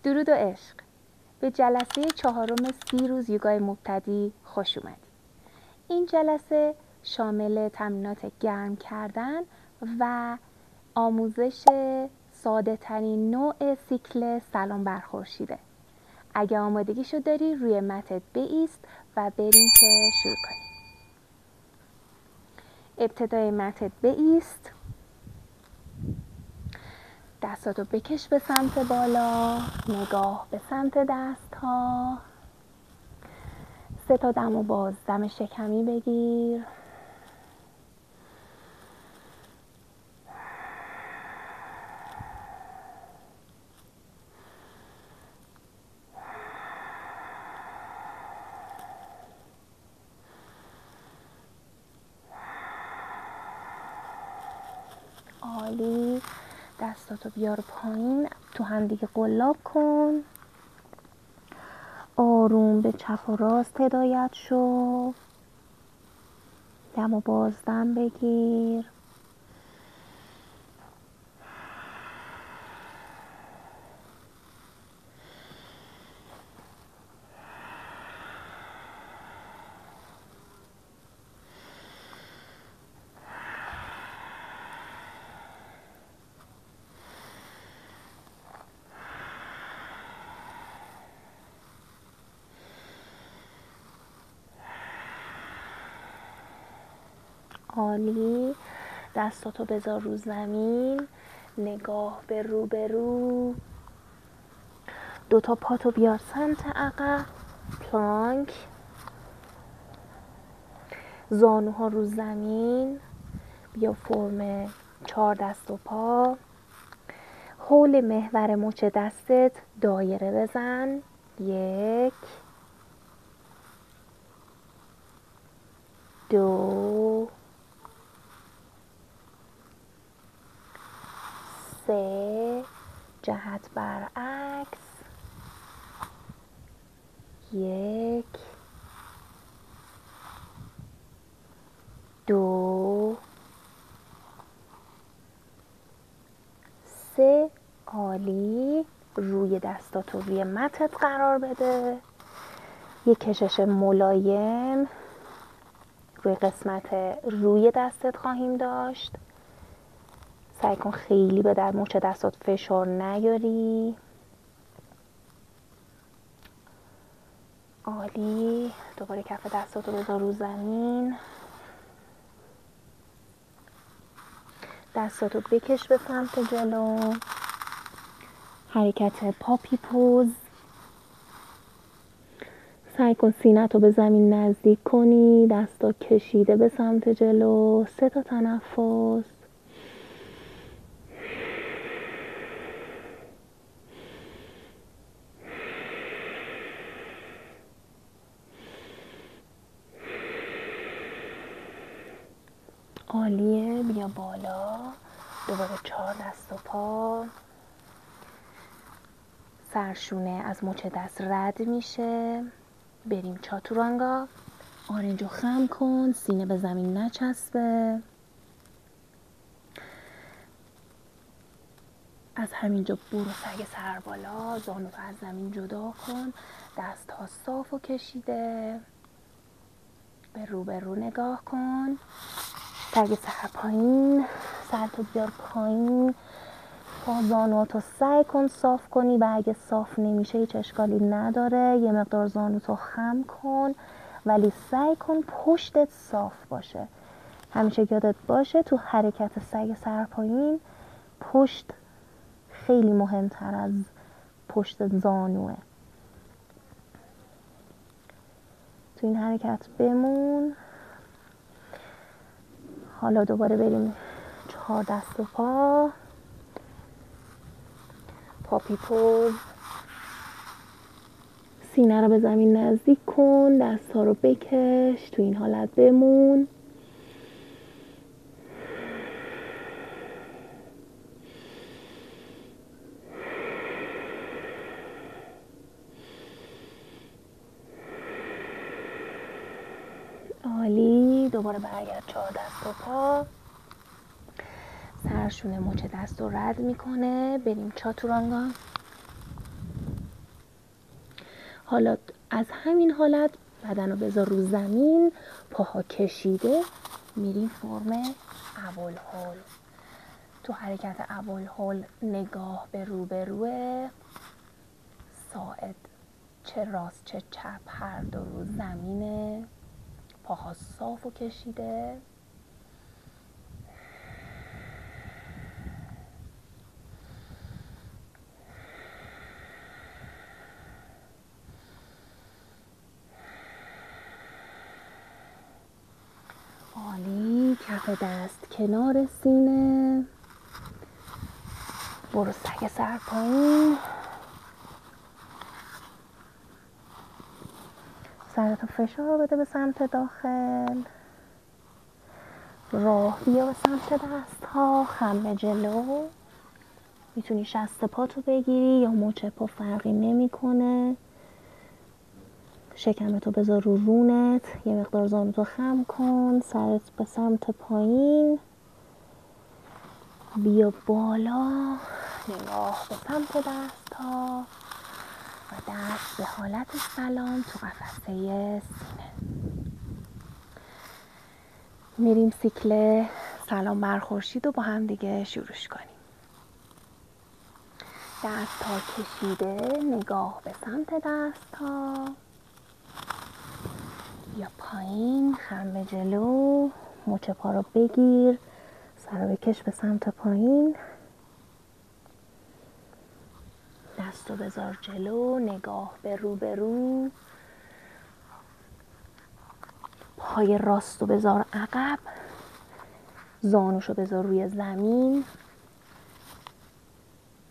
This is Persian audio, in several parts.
درود و عشق. به جلسه 4 30 روز یوگای مبتدی خوش اومدید. این جلسه شامل تمرینات گرم کردن و آموزش ساده ترین نوع سیکل سلام بر خورشیده. اگه آمادگیشو داری روی متت بایست و بریم که شروع کنیم. ابتدای متت بایست، دستاتو بکش به سمت بالا، نگاه به سمت دست ها. 3 تا دم و باز دم شکمی بگیر. عالی. دستاتو بیار پایین، تو هم دیگه قلاب کن. آروم به چپ و راست هدایت شو. دم و بازدم بگیر. عالی. دستاتو بذار رو زمین، نگاه به رو. 2 تا پاتو بیار سمت عقب، پلانک. زانوها رو زمین، بیا فرم 4 دست و پا. حول محور مچ دستت دایره بزن. 1 2 3 جهت برعکس. 1 2 3. عالی. روی دستاتو روی متت قرار بده. یک کشش ملایم روی قسمت روی دستت خواهیم داشت. سعی کن خیلی به در مچ دستات فشار نیاری. عالی. دوباره کف دستاتو بذار رو زمین. دستاتو بکش به سمت جلو. حرکت پاپی پوز. سعی کن سینه‌تو به زمین نزدیک کنی، دستا کشیده به سمت جلو. 3 تا تنفس. عالیه. بیا بالا. دوباره 4 دست و پا. سرشونه از مچ دست رد میشه. بریم چاتورانگا. آرنجو خم کن، سینه به زمین نچسبه. از همینجا برو سگ سر بالا. زانو رو از زمین جدا کن. دست ها صاف و کشیده. به رو نگاه کن. سگ سر پایین. سرتو بیار پایین. با زانواتو سعی کن صاف کنی و اگه صاف نمیشه هیچ اشکالی نداره. یه مقدار زانوتو خم کن ولی سعی کن پشتت صاف باشه. همیشه یادت باشه تو حرکت سگ سر پایین پشت خیلی مهمتر از پشت زانوه. تو این حرکت بمون. حالا دوباره بریم 4 دست و پا. پاپی پوز. سینه رو به زمین نزدیک کن. دست ها رو بکش. تو این حالت بمون. عالی. دوباره برگرد 4 دست و پا. سرشونه مچ دست رو رد میکنه. بریم چاتورانگا. حالا از همین حالت بدن رو بذار رو زمین، پاها کشیده، میریم فرم ابوالهول. تو حرکت ابوالهول نگاه به روبروه، ساعد چه راست چه چپ هر دو رو زمینه، پاها صاف و کشیده. عالی. کف دست کنار سینه، برو سگ سر پایین، سرتو فشار بده به سمت داخل، راه بیا به سمت دست ها، خم به جلو. میتونی شست پاتو بگیری یا مچ پا، فرقی نمیکنه. شکمتو بذار رو رونت، یه مقدار زانوتو خم کن، سرت به سمت پایین، بیا بالا، نگاه به سمت دست ها و دست به حالت سلام تو قفسه سینه. میریم سیکل سلام بر خورشید رو با هم دیگه شروع کنیم. دست ها کشیده، نگاه به سمت دست ها، یا پایین، خم به جلو، مچ پا رو بگیر، سر رو بکش به سمت پایین، دست رو بذار جلو، نگاه به رو، پای راست رو بذار عقب، زانوش رو بذار روی زمین،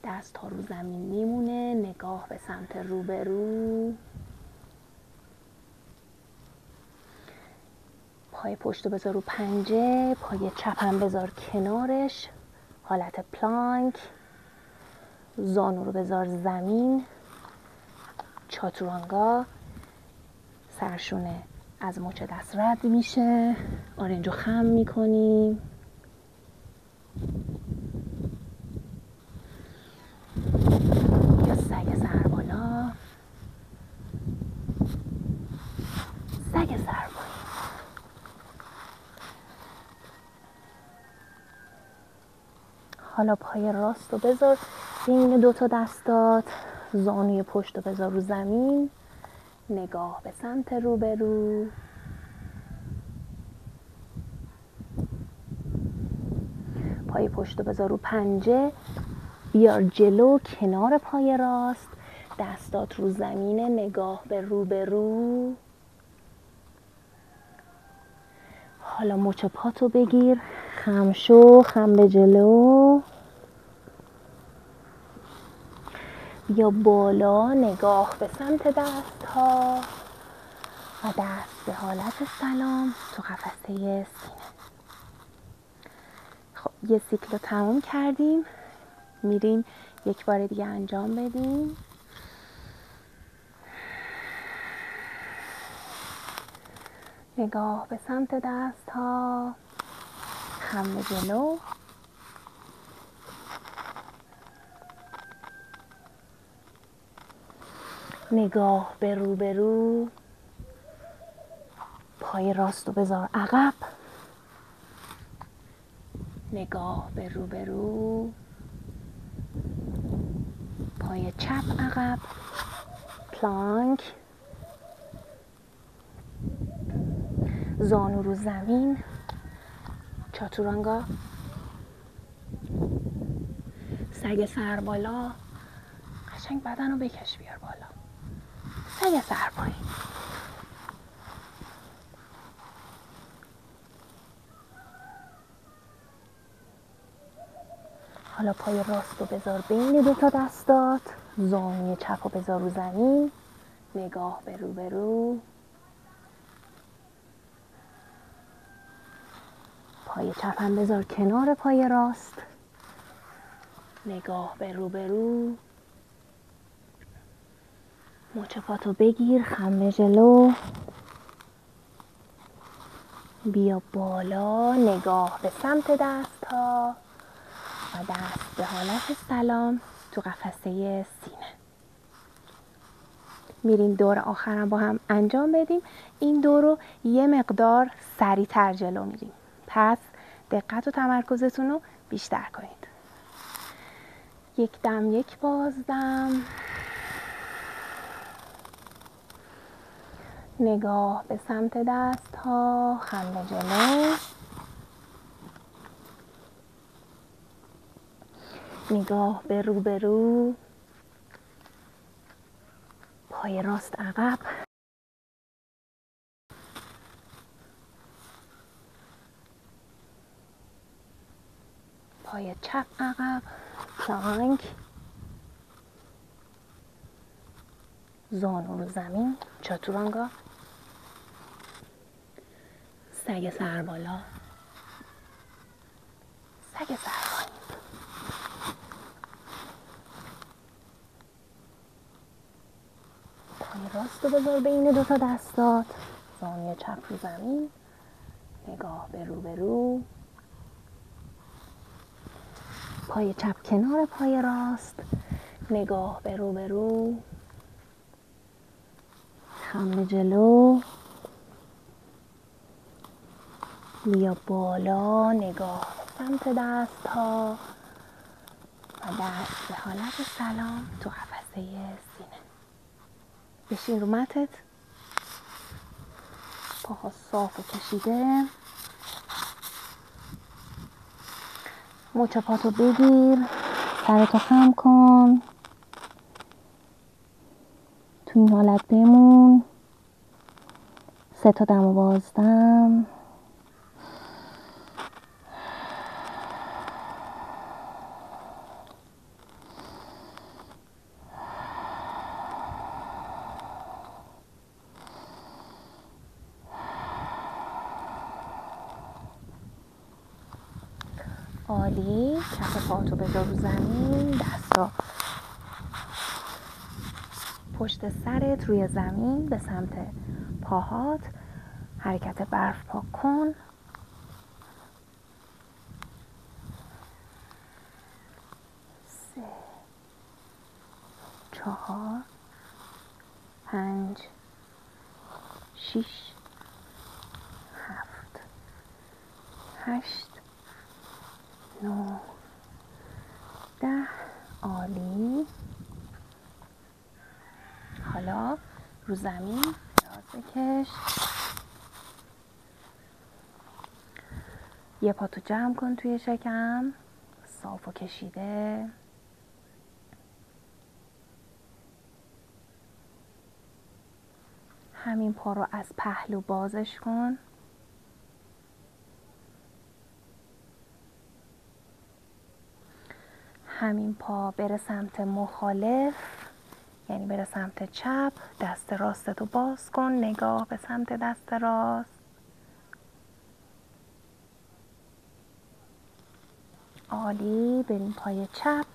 دست ها رو زمین میمونه، نگاه به سمت رو، پای پشت رو بذار رو پنجه، پای چپم بذار کنارش، حالت پلانک، زانو رو بذار زمین، چاتورانگا، سرشونه از مچ دست رد میشه، آرنج رو خم میکنیم، یا سگ سر بالا، سگ سر پایین. حالا پای راست رو بذار بین دوتا دستات، زانوی پشت رو بذار رو زمین، نگاه به سمت رو، پای پشت رو بذار رو پنجه، بیار جلو کنار پای راست، دستات رو زمینه، نگاه به رو. حالا مچ پاتو بگیر، خم شو، خم به جلو، بیا بالا، نگاه به سمت دست ها و دست به حالت سلام تو قفسه سینه. خب یه سیکل رو تموم کردیم، میریم یک بار دیگه انجام بدیم. نگاه به سمت دست ها، خم به جلو، نگاه به رو، پای راست رو بذار عقب، نگاه به رو، پای چپ عقب، پلانک، زانو رو زمین، چاتورانگا، سگ سر بالا، قشنگ بدن رو بکش بیار بالا، سگ سر پایین. حالا پای راست رو بذار بین دوتا دستات، زانوی چپ رو بذار رو زمین، نگاه به رو، پای چپم بذار کنار پای راست، نگاه به رو، مچ پاتو بگیر، خم به جلو، بیا بالا، نگاه به سمت دست ها و دست به حالت سلام تو قفسه سینه. میریم دور آخرم با هم انجام بدیم. این دور رو یه مقدار سریع‌تر جلو میریم، پس دقت و تمرکزتون رو بیشتر کنید. یک دم، یک بازدم، نگاه به سمت دست ها، خم به جلو، نگاه به رو به رو، پای راست عقب، پای چپ عقب، پلانک، زانو رو زمین، چاتورانگا، سگ سر بالا، سگ سر پایین. پای راست رو بذار بین دوتا دستات، زانوی چپ رو زمین، نگاه به رو به رو، پای چپ کنار پای راست، نگاه به رو به رو، خم به جلو، بیا بالا، نگاه به سمت دست ها و دست به حالت سلام تو قفسه سینه. بشین رو متت، پاها صاف و کشیده، مچ پاتو بگیر، سرتو خم کن، تو این حالت بمون. 3 تا دم و بازدم، عالی. کف پاتو بذار رو زمین، دستا پشت سرت روی زمین به سمت پاهات، حرکت برف پاک کن. 3 4 5 6 7 8 9 10. عالی. حالا رو زمین دراز بکش، یه پاتو جمع کن توی شکم، صاف و کشیده. همین پا رو از پهلو بازش کن، همین پا بره سمت مخالف، یعنی بره سمت چپ. دست راستتو باز کن، نگاه به سمت دست راست. عالی. بریم پای چپ،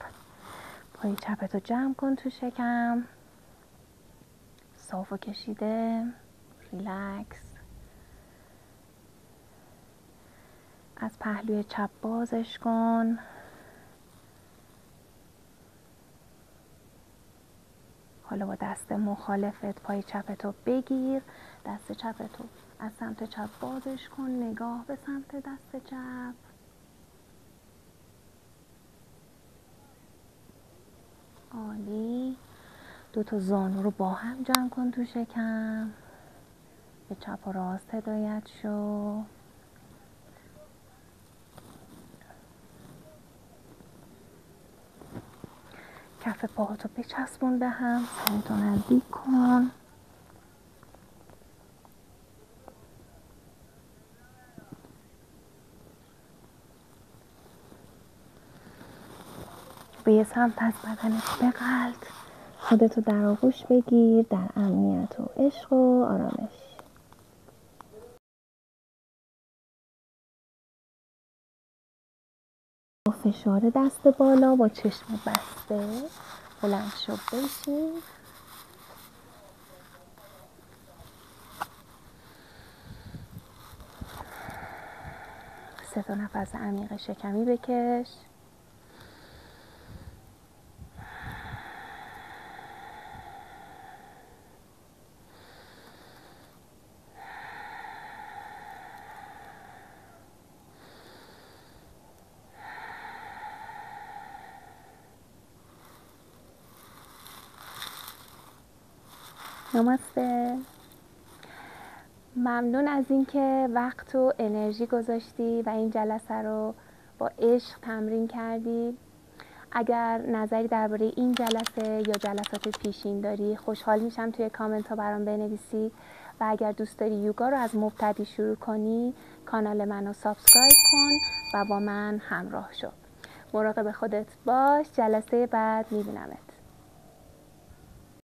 پای چپتو جمع کن تو شکم، صاف و کشیده، ریلکس. از پهلوی چپ بازش کن، حالا با دست مخالفت پای چپتو بگیر، دست چپتو از سمت چپ بازش کن، نگاه به سمت دست چپ. عالی. 2 تا زانو رو با هم جمع کن تو شکم، به چپ و راست هدایت شو. کف پاهاتو بچسبون به هم، سرتو نزدیک کن. به یه سمت از بدنت بغلط، خودتو در آغوش بگیر، در امنیت و عشق و آرامش. با فشار دست بالا، با چشم بسته بلند شو، بشین. سه تا نفس عمیق شکمی بکش. نمسته. ممنون از اینکه وقت و انرژی گذاشتی و این جلسه رو با عشق تمرین کردی. اگر نظری درباره این جلسه یا جلسات پیشین داری خوشحال میشم توی کامنت ها برام بنویسی و اگر دوست داری یوگا رو از مبتدی شروع کنی کانال منو سابسکرایب کن و با من همراه شو. مراقب خودت باش. جلسه بعد میبینمت.